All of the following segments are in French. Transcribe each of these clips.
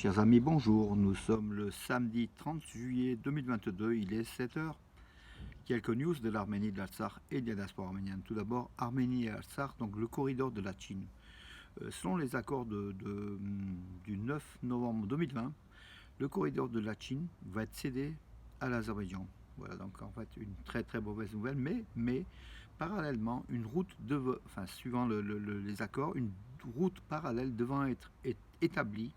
Chers amis, bonjour. Nous sommes le samedi 30 juillet 2022, il est 7 heures. Quelques news de l'Arménie, de l'Artsakh et de la diaspora arménienne. Tout d'abord, Arménie et Artsakh, donc le corridor de la Chine. Selon les accords du 9 novembre 2020, le corridor de la Chine va être cédé à l'Azerbaïdjan. Voilà, donc en fait une très très mauvaise nouvelle, mais parallèlement, une route suivant les accords, une route parallèle devant être établie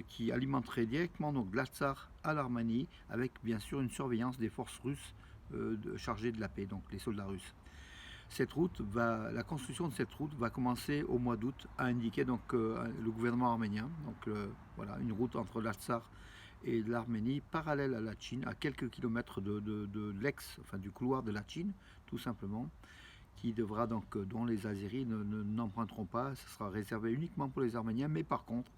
qui alimenterait directement donc l'Artsakh à l'Arménie, avec bien sûr une surveillance des forces russes chargées de la paix, donc les soldats russes. La construction de cette route va commencer au mois d'août, a indiqué donc le gouvernement arménien. Donc voilà, une route entre l'Artsakh et l'Arménie, parallèle à la Chine, à quelques kilomètres du couloir de la Chine, tout simplement, qui devra donc, dont les Azéris n'emprunteront pas. Ce sera réservé uniquement pour les Arméniens, mais par contre,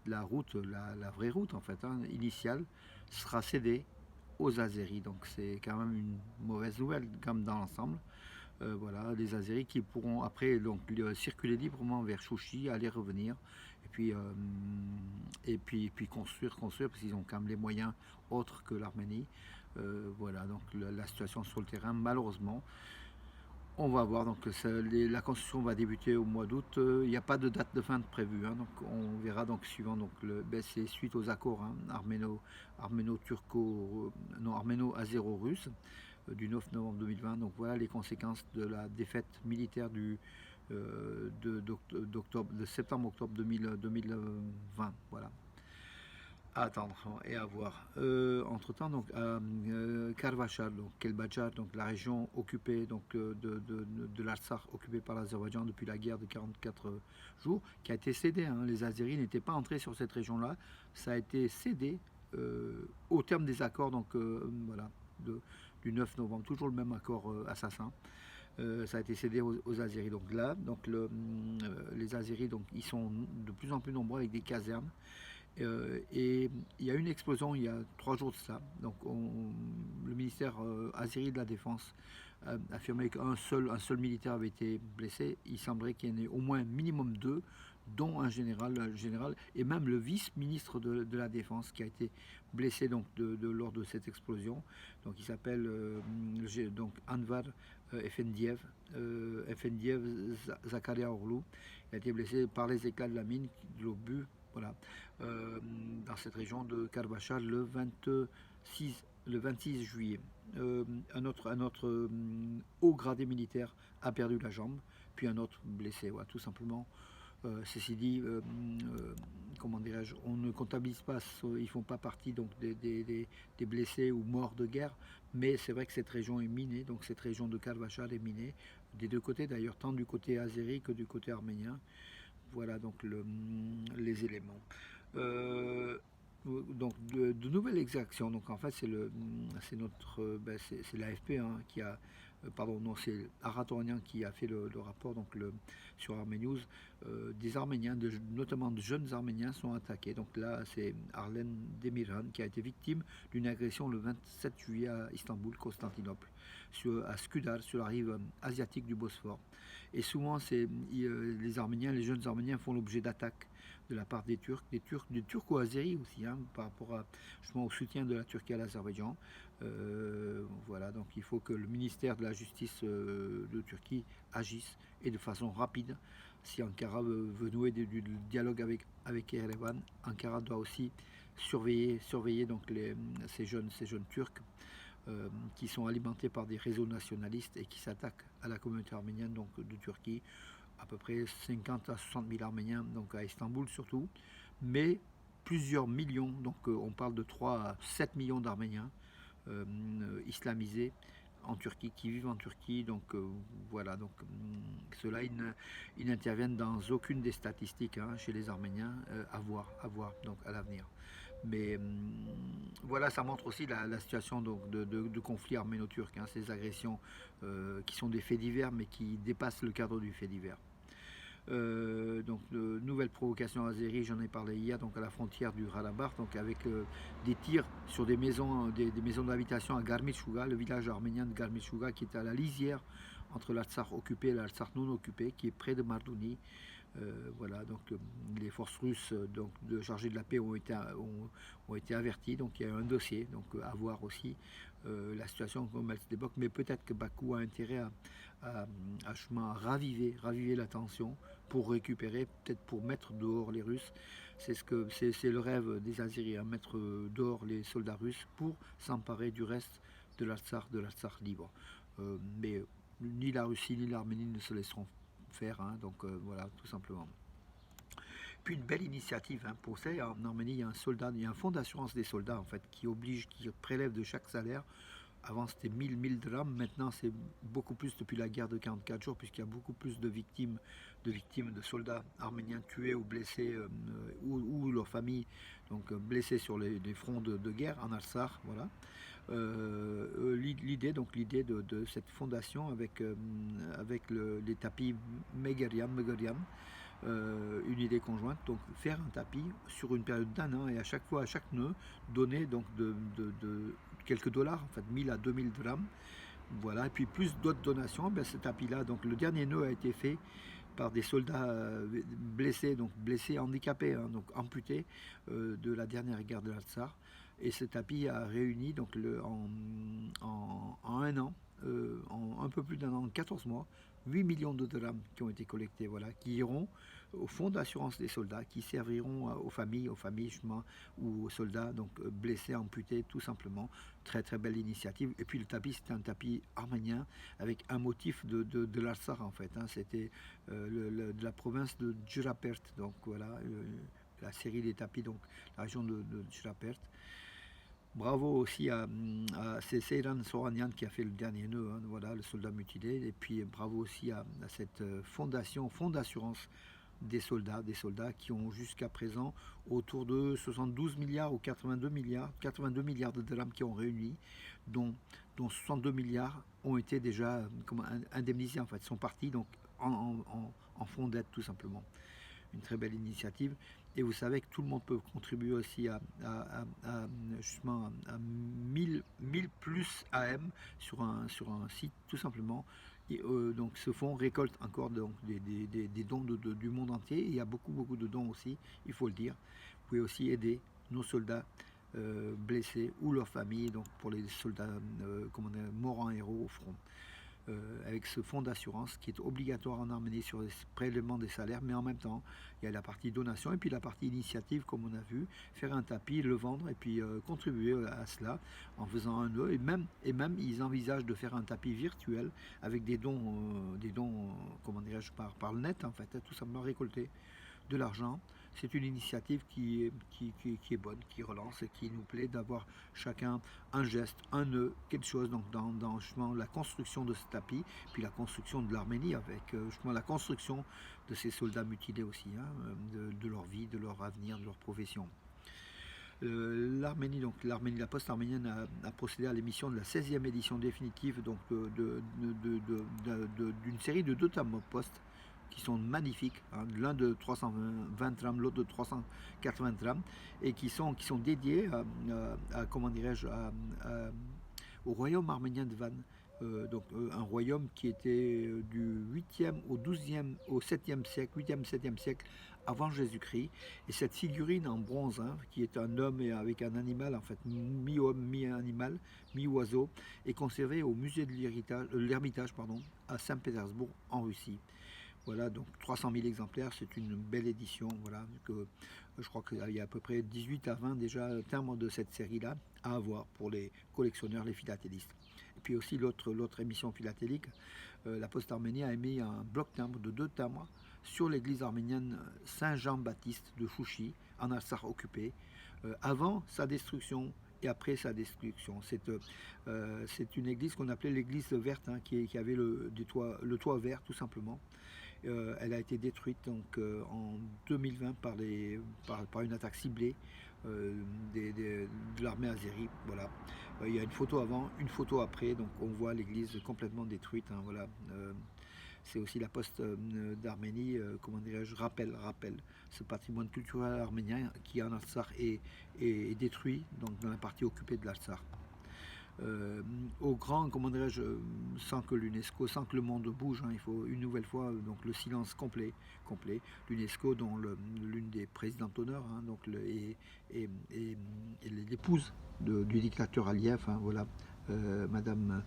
la route, la vraie route en fait, initiale, sera cédée aux Azéris. Donc c'est quand même une mauvaise nouvelle, comme dans l'ensemble. Voilà, les Azéris qui pourront après donc circuler librement vers Chouchi, aller revenir, et puis construire, parce qu'ils ont quand même les moyens autres que l'Arménie. Voilà, donc la situation sur le terrain, malheureusement. On va voir, donc la construction va débuter au mois d'août. Il n'y a pas de date de fin prévue, donc on verra donc suivant. Donc c'est suite aux accords arméno-azéro-russe du 9 novembre 2020. Donc voilà les conséquences de la défaite militaire de septembre-octobre 2020. Voilà. À attendre et à voir. Entre-temps, donc, à Karvachar, donc Kelbadjar, donc la région occupée donc, de l'Artsakh, occupée par l'Azerbaïdjan depuis la guerre de 44 jours, qui a été cédée. Les Azéris n'étaient pas entrés sur cette région-là. Ça a été cédé au terme des accords donc, voilà, du 9 novembre. Toujours le même accord assassin. Ça a été cédé aux Azéris. Donc là, donc les Azéris, donc, ils sont de plus en plus nombreux avec des casernes. Et il y a eu une explosion il y a 3 jours de ça. Donc le ministère azéri de la Défense affirmait qu'un seul militaire avait été blessé. Il semblerait qu'il y en ait au moins minimum 2, dont un général, et même le vice-ministre de la Défense qui a été blessé donc, lors de cette explosion. Donc il s'appelle donc Anvar Efendiev, Zakaria Orlou. Il a été blessé par les éclats de la mine, de l'obus. Voilà, dans cette région de Karvachar le 26 juillet. Un autre haut gradé militaire a perdu la jambe, puis un autre blessé, voilà, tout simplement. Ceci dit, comment dirais-je, on ne comptabilise pas, ils ne font pas partie donc, des blessés ou morts de guerre, mais c'est vrai que cette région est minée, donc cette région de Karvachar est minée, des deux côtés d'ailleurs, tant du côté azéri que du côté arménien. Voilà donc les éléments. Donc de nouvelles exactions. Donc en fait c'est l'AFP qui a pardon non c'est Aratoranian qui a fait le rapport donc sur Arménews. Des Arméniens, notamment de jeunes Arméniens sont attaqués. Donc là c'est Arlen Demirhan qui a été victime d'une agression le 27 juillet à Istanbul, Constantinople, à Skudar, sur la rive asiatique du Bosphore. Et souvent les jeunes Arméniens font l'objet d'attaques de la part des Turco-Azéris aussi, par rapport justement au soutien de la Turquie à l'Azerbaïdjan. Voilà, donc il faut que le ministère de la Justice de Turquie agisse et de façon rapide. Si Ankara veut nouer du dialogue avec Erevan, Ankara doit aussi surveiller donc ces jeunes Turcs qui sont alimentés par des réseaux nationalistes et qui s'attaquent à la communauté arménienne donc, de Turquie. À peu près 50 à 60 000 Arméniens, donc à Istanbul surtout, mais plusieurs millions, donc on parle de 3 à 7 millions d'Arméniens islamisés en Turquie, qui vivent en Turquie, donc voilà, donc ceux-là, ils n'interviennent dans aucune des statistiques chez les Arméniens, à voir donc à l'avenir. Mais voilà, ça montre aussi la situation donc, de conflit arméno-turc, ces agressions qui sont des faits divers, mais qui dépassent le cadre du fait divers. Donc nouvelle provocation azérie, j'en ai parlé hier, donc à la frontière du Ralabar, donc avec des tirs sur des maisons d'habitation à Garmitshuga, le village arménien de Garmitshuga qui est à la lisière entre l'Artsakh occupé et l'Artsakh non occupé, qui est près de Mardouni. Voilà, donc les forces russes donc, chargées de la paix ont été averties, donc il y a un dossier, donc à voir aussi la situation comme elle se débloque, mais peut-être que Bakou a intérêt à raviver la tension pour récupérer, peut-être pour mettre dehors les Russes. C'est le rêve des Azéris, mettre dehors les soldats russes pour s'emparer du reste de l'Artsakh libre. Mais ni la Russie ni l'Arménie ne se laisseront faire, hein, donc voilà, tout simplement. Puis une belle initiative, hein, pour ça, en Arménie, il y a un soldat, il y a un fonds d'assurance des soldats en fait qui prélève de chaque salaire. Avant c'était 1000 drams, maintenant c'est beaucoup plus depuis la guerre de 44 jours, puisqu'il y a beaucoup plus de victimes de soldats arméniens tués ou blessés, ou leurs familles, donc blessés sur les fronts de guerre en Artsakh, voilà. L'idée de cette fondation avec les tapis Megerian, une idée conjointe, donc faire un tapis sur une période d'un an et à chaque fois, à chaque nœud, donner donc de quelques dollars, en fait 1000 à 2000 drams, voilà, et puis plus d'autres donations, ben, ce tapis-là, donc le dernier nœud a été fait par des soldats blessés, donc blessés, handicapés, hein, donc amputés de la dernière guerre de l'Artsakh. Et ce tapis a réuni donc en un an, en un peu plus d'un an, en 14 mois, 8 millions de drams qui ont été collectés, voilà, qui iront au fonds d'assurance des soldats, qui serviront aux familles justement, ou aux soldats donc blessés, amputés, tout simplement. Très très belle initiative. Et puis le tapis, c'était un tapis arménien avec un motif de l'Artsakh en fait, hein. C'était de la province de Djurapert, donc voilà, la série des tapis, donc la région de Djurapert. Bravo aussi c'est Seyran Soranian qui a fait le dernier nœud, hein, voilà, le soldat mutilé. Et puis bravo aussi à cette fondation, fonds d'assurance des soldats qui ont jusqu'à présent autour de 72 milliards ou 82 milliards de drams qui ont réuni, dont 62 milliards ont été déjà indemnisés, en fait, sont partis donc en fonds d'aide tout simplement. Une très belle initiative. Et vous savez que tout le monde peut contribuer aussi justement à 1000 plus AM sur un site tout simplement. Et, donc ce fonds récolte encore donc, des dons du monde entier. Et il y a beaucoup de dons aussi, il faut le dire. Vous pouvez aussi aider nos soldats blessés ou leurs familles, donc pour les soldats morts en héros au front. Avec ce fonds d'assurance qui est obligatoire en Arménie sur les prélèvements des salaires, mais en même temps, il y a la partie donation et puis la partie initiative, comme on a vu, faire un tapis, le vendre et puis contribuer à cela en faisant un nœud. Et même ils envisagent de faire un tapis virtuel avec des dons, comment dirais-je, par le net, en fait, tout simplement récolter de l'argent. C'est une initiative qui est bonne, qui relance et qui nous plaît d'avoir chacun un geste, un nœud, quelque chose donc dans justement la construction de ce tapis, puis la construction de l'Arménie avec justement la construction de ces soldats mutilés aussi, hein, de leur vie, de leur avenir, de leur profession. L'Arménie, la poste arménienne a procédé à l'émission de la 16e édition définitive donc d'une série de 2 tomes post qui sont magnifiques, hein, l'un de 320 drams, l'autre de 380 drams, et qui sont dédiés comment dirais-je, au royaume arménien de Van. Un royaume qui était du 8e au 12e, au 7e siècle, 8e, 7e siècle avant Jésus-Christ. Et cette figurine en bronze, hein, qui est un homme avec un animal, en fait, mi-homme, mi-animal, mi-oiseau, est conservée au musée de l'Ermitage à Saint-Pétersbourg, en Russie. Voilà, donc 300 000 exemplaires, c'est une belle édition. Voilà, je crois qu'il y a à peu près 18 à 20 déjà timbres de cette série-là à avoir pour les collectionneurs, les philatélistes. Et puis aussi l'autre émission philatélique, la Poste Arménie a émis un bloc timbre de 2 timbres sur l'église arménienne Saint-Jean-Baptiste de Chouchi, en Artsakh occupé, avant sa destruction et après sa destruction. C'est une église qu'on appelait l'église verte, hein, qui avait le toit vert tout simplement. Elle a été détruite donc, en 2020 par une attaque ciblée de l'armée azérie. Voilà. Il y a une photo avant, une photo après, donc on voit l'église complètement détruite. Hein, voilà. C'est aussi la poste d'Arménie, comment dirais-je, rappelle ce patrimoine culturel arménien qui en Artsakh est détruit, donc dans la partie occupée de l'Artsakh. au grand, comment dirais-je, sans que l'UNESCO, sans que le monde bouge, hein, il faut une nouvelle fois donc le silence complet, complet. L'UNESCO dont l'une des présidentes d'honneur, hein, donc et l'épouse du dictateur Aliyev, hein, voilà, Madame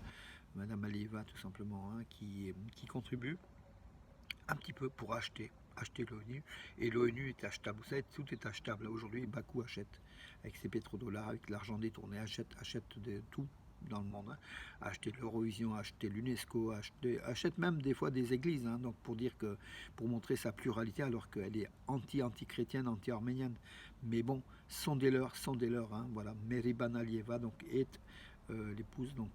Alieva tout simplement, hein, qui contribue un petit peu pour acheter l'ONU. Et l'ONU est achetable. Vous savez, tout est achetable. Aujourd'hui, Bakou achète avec ses pétrodollars, avec l'argent détourné, achète tout dans le monde. Hein. Acheter l'Eurovision, acheter l'UNESCO, achète même des fois des églises. Hein, donc pour dire que, pour montrer sa pluralité, alors qu'elle est anti-chrétienne, anti-arménienne. Mais bon, sondez-leur. Hein, voilà, Meriban Alieva donc est l'épouse donc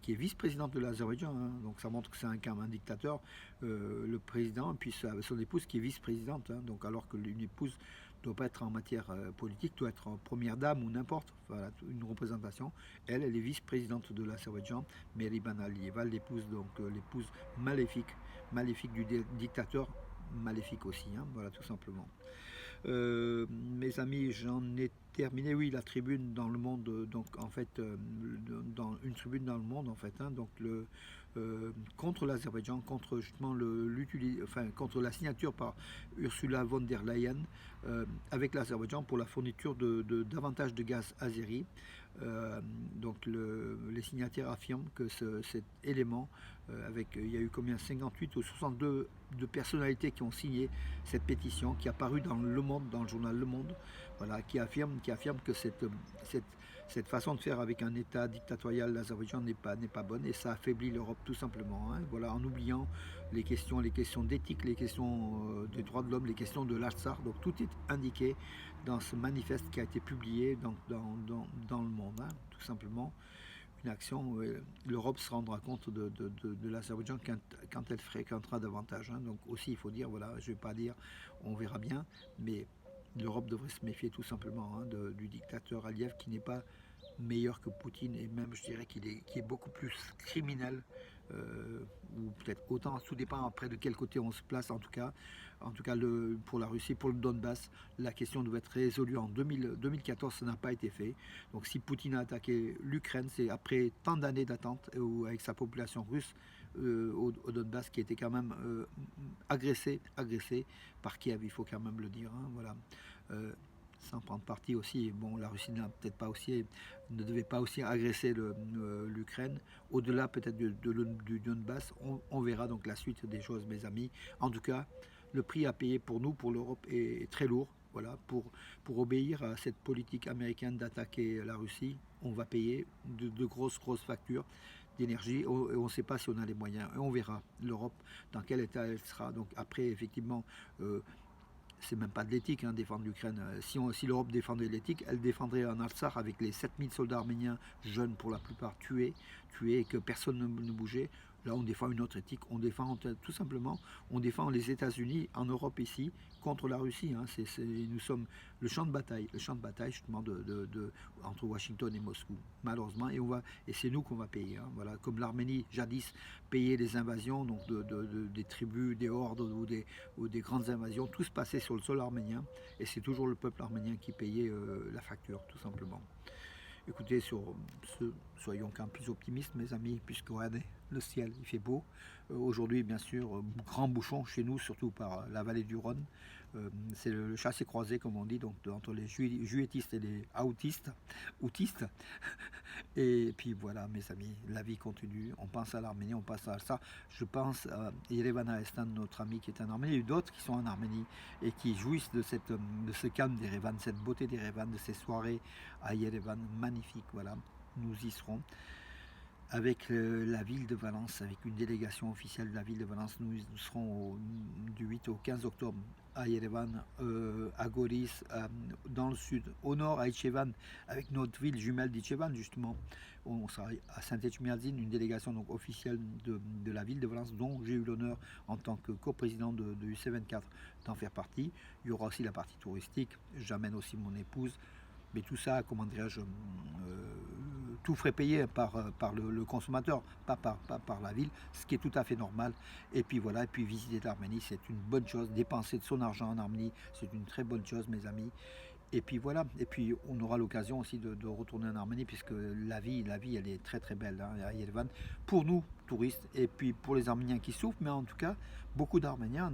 qui est vice-présidente de l'Azerbaïdjan, hein, donc ça montre que c'est un dictateur, le président, puis son épouse qui est vice-présidente, hein, donc alors que une épouse ne doit pas être en matière politique, doit être en première dame ou n'importe, voilà, une représentation. Elle est vice-présidente de l'Azerbaïdjan, Meriban Alieva, l'épouse donc l'épouse maléfique du dictateur, maléfique aussi, hein, voilà tout simplement. Mes amis, j'en ai terminé. Oui, la tribune dans le monde, donc en fait, dans une tribune dans le monde, en fait, hein, donc contre l'Azerbaïdjan, contre justement contre la signature par Ursula von der Leyen avec l'Azerbaïdjan pour la fourniture de davantage de gaz azéri. Donc les signataires affirment que cet élément, il y a eu combien 58 ou 62 de personnalités qui ont signé cette pétition qui est apparue dans Le Monde, dans le journal Le Monde, voilà, qui affirme que cette façon de faire avec un État dictatorial, l'Azerbaïdjan n'est pas bonne et ça affaiblit l'Europe tout simplement. Hein, voilà, en oubliant les questions d'éthique, les questions des droits de l'homme, les questions de l'Artsar. Donc tout est indiqué dans ce manifeste qui a été publié dans le monde, hein, tout simplement. Une action où l'Europe se rendra compte de l'Azerbaïdjan quand elle fréquentera davantage. Hein. Donc aussi, il faut dire, voilà, je ne vais pas dire, on verra bien, mais l'Europe devrait se méfier tout simplement hein, du dictateur Aliyev qui n'est pas meilleur que Poutine et même je dirais qu'il est beaucoup plus criminel ou peut-être autant, tout dépend après de quel côté on se place en tout cas pour la Russie, pour le Donbass, la question devait être résolue en 2014, ça n'a pas été fait. Donc si Poutine a attaqué l'Ukraine, c'est après tant d'années d'attente avec sa population russe au Donbass qui était quand même agressé par Kiev, il faut quand même le dire. Hein, voilà. Sans prendre parti aussi, bon, la Russie ne devait pas aussi agresser l'Ukraine. Au-delà peut-être du Donbass, on verra donc la suite des choses, mes amis. En tout cas, le prix à payer pour nous, pour l'Europe, est très lourd. Voilà, pour obéir à cette politique américaine d'attaquer la Russie, on va payer de grosses factures d'énergie et on ne sait pas si on a les moyens. Et on verra l'Europe dans quel état elle sera. Donc après, effectivement, c'est même pas de l'éthique, hein, défendre l'Ukraine. Si l'Europe défendait l'éthique, elle défendrait en Artsakh avec les 7000 soldats arméniens jeunes pour la plupart tués et que personne ne bougeait. Là, on défend une autre éthique. On défend tout simplement, on défend les États-Unis en Europe ici contre la Russie. Hein. Nous sommes le champ de bataille justement entre Washington et Moscou, malheureusement. Et c'est nous qu'on va payer. Hein. Voilà, comme l'Arménie jadis payait les invasions, donc des tribus, des hordes ou des grandes invasions. Tout se passait sur le sol arménien, et c'est toujours le peuple arménien qui payait la facture, tout simplement. Écoutez, soyons quand même plus optimistes, mes amis, puisque regardez, le ciel, il fait beau. Aujourd'hui, bien sûr, grand bouchon chez nous, surtout par la vallée du Rhône. C'est le chassé-croisé, comme on dit, donc entre les juétistes et les outistes. Et puis voilà, mes amis, la vie continue. On pense à l'Arménie, on pense à ça. Je pense à Yerevan Aestan, notre ami qui est en Arménie. Il y a eu d'autres qui sont en Arménie et qui jouissent de ce calme d'Erevan, cette beauté d'Erevan, de ces soirées à Yerevan magnifiques. Voilà, nous y serons. Avec la ville de Valence, avec une délégation officielle de la ville de Valence, nous serons du 8 au 15 octobre à Yerevan, à Goris, dans le sud, au nord à Ichevan, avec notre ville jumelle d'Ichevan justement. On sera à Saint-Etchmiadzin, une délégation donc officielle de la ville de Valence, dont j'ai eu l'honneur en tant que coprésident de UC24 d'en faire partie. Il y aura aussi la partie touristique, j'amène aussi mon épouse. Mais tout ça, comment dirais-je, tout frais payé par le consommateur, pas par la ville, ce qui est tout à fait normal. Et puis voilà, et puis visiter l'Arménie, c'est une bonne chose. Dépenser de son argent en Arménie, c'est une très bonne chose, mes amis. Et puis voilà, et puis on aura l'occasion aussi de retourner en Arménie puisque la vie elle est très très belle hein, à Yerevan, pour nous touristes et puis pour les Arméniens qui souffrent, mais en tout cas beaucoup d'Arméniens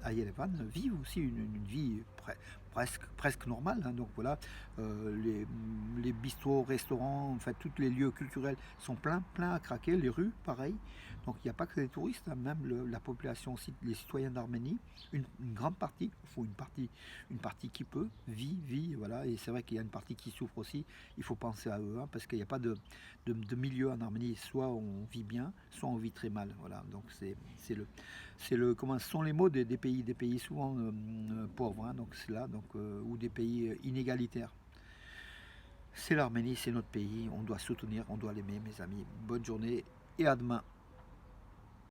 à Yerevan vivent aussi une vie presque normale. Hein. Donc voilà, les bistrots, restaurants, en fait tous les lieux culturels sont pleins à craquer, les rues pareil. Donc il n'y a pas que les touristes, hein, même la population aussi, les citoyens d'Arménie, une grande partie, il faut une partie qui peut, vit, voilà, et c'est vrai qu'il y a une partie qui souffre aussi, il faut penser à eux, hein, parce qu'il n'y a pas de milieu en Arménie, soit on vit bien, soit on vit très mal, voilà, donc comment sont les mots des pays souvent pauvres, hein, donc c'est là, donc, ou des pays inégalitaires. C'est l'Arménie, c'est notre pays, on doit soutenir, on doit l'aimer, mes amis. Bonne journée et à demain.